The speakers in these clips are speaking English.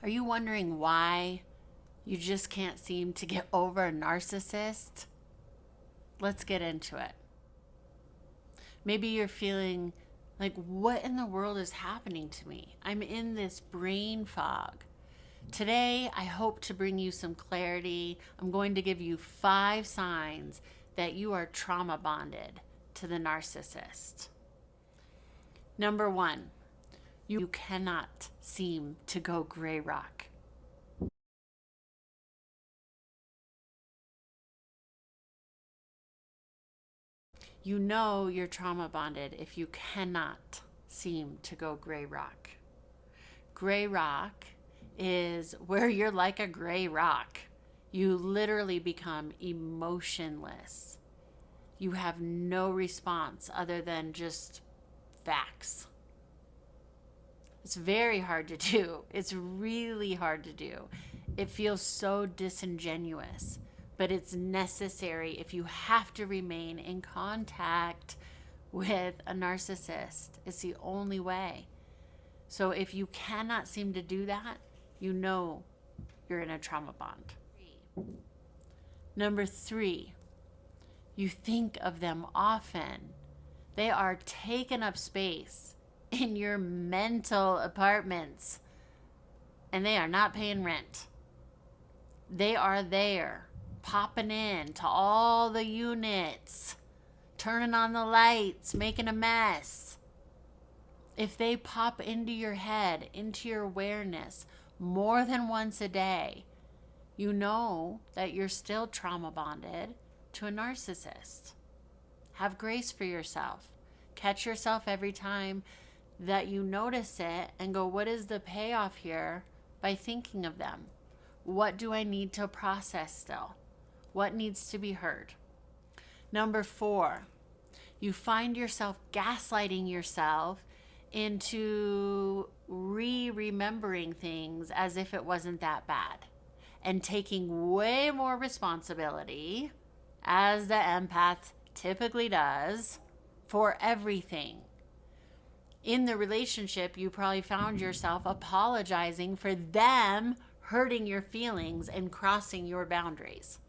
Are you wondering why you just can't seem to get over a narcissist? Let's get into it. Maybe you're feeling like, what in the world is happening to me? I'm in this brain fog. Today, I hope to bring you some clarity. I'm going to give you 5 signs that you are trauma bonded to the narcissist. Number 1, you cannot seem to go gray rock. You know you're trauma bonded if you cannot seem to go gray rock. Gray rock is where you're like a gray rock. You literally become emotionless. You have no response other than just facts. It's very hard to do. It's really hard to do. It feels so disingenuous, but it's necessary if you have to remain in contact with a narcissist. It's the only way. So if you cannot seem to do that, you know you're in a trauma bond. Number 3, you think of them often. They are taking up space in your mental apartments, and they are not paying rent. They are there, popping in to all the units, turning on the lights, making a mess. If they pop into your head, into your awareness more than once a day, you know that you're still trauma bonded to a narcissist. Have grace for yourself. Catch yourself every time that you notice it and go, what is the payoff here by thinking of them? What do I need to process still? What needs to be heard? Number 4, you find yourself gaslighting yourself into remembering things as if it wasn't that bad and taking way more responsibility, as the empath typically does, for everything. In the relationship, you probably found yourself apologizing for them hurting your feelings and crossing your boundaries.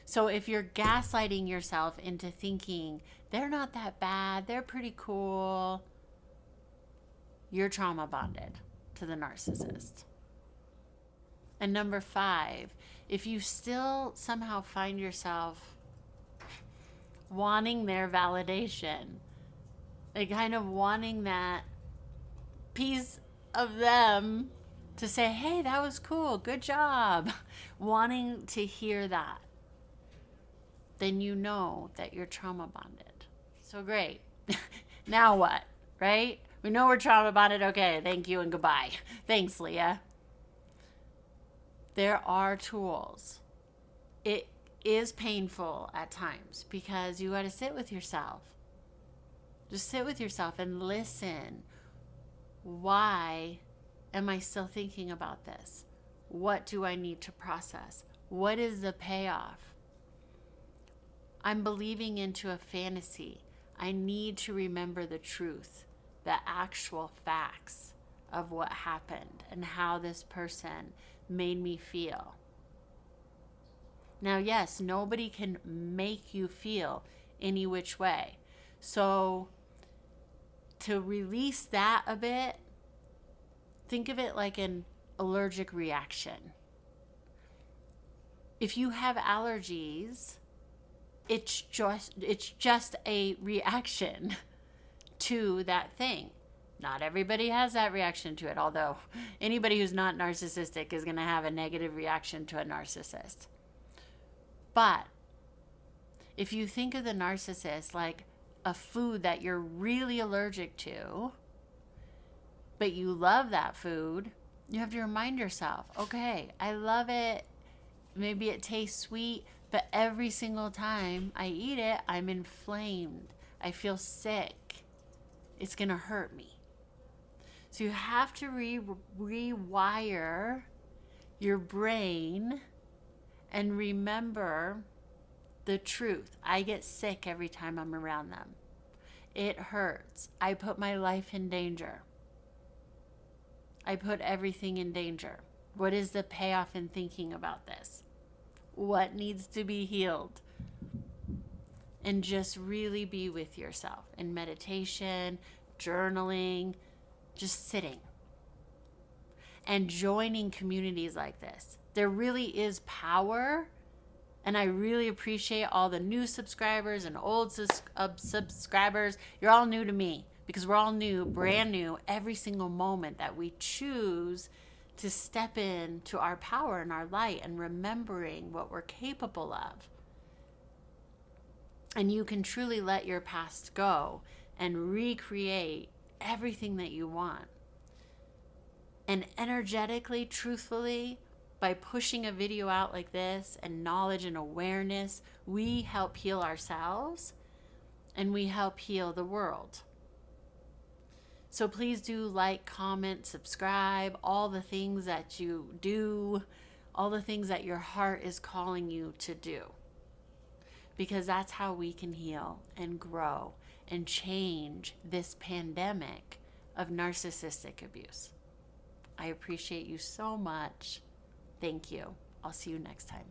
So if you're gaslighting yourself into thinking they're not that bad, they're pretty cool, you're trauma bonded to the narcissist. And number 5, if you still somehow find yourself wanting their validation, like kind of wanting that piece of them to say, hey, that was cool, good job, wanting to hear that, then you know that you're trauma bonded. So great. Now what, right? We know we're trauma bonded. Okay, thank you and goodbye. Thanks, Leah. There are tools. It is painful at times because you got to sit with yourself. Just sit with yourself and listen. Why am I still thinking about this? What do I need to process? What is the payoff? I'm believing into a fantasy. I need to remember the truth, the actual facts of what happened and how this person made me feel. Now, yes, nobody can make you feel any which way. So to release that a bit, think of it like an allergic reaction. If you have allergies, it's just a reaction to that thing. Not everybody has that reaction to it, although anybody who's not narcissistic is going to have a negative reaction to a narcissist. But if you think of the narcissist like a food that you're really allergic to, but you love that food, you have to remind yourself, okay, I love it. Maybe it tastes sweet, but every single time I eat it, I'm inflamed. I feel sick. It's going to hurt me. So you have to rewire your brain and remember the truth. I get sick every time I'm around them. It hurts. I put my life in danger. I put everything in danger? What is the payoff in thinking about this? What needs to be healed? And just really be with yourself in meditation, journaling, just sitting. And joining communities like this. There really is power. And I really appreciate all the new subscribers and old subscribers. You're all new to me because we're all new, brand new, every single moment that we choose to step into our power and our light and remembering what we're capable of. And you can truly let your past go and recreate everything that you want. And energetically, truthfully, by pushing a video out like this and knowledge and awareness, we help heal ourselves and we help heal the world. So please do like, comment, subscribe, all the things that you do, all the things that your heart is calling you to do. Because that's how we can heal and grow and change this pandemic of narcissistic abuse. I appreciate you so much. Thank you. I'll see you next time.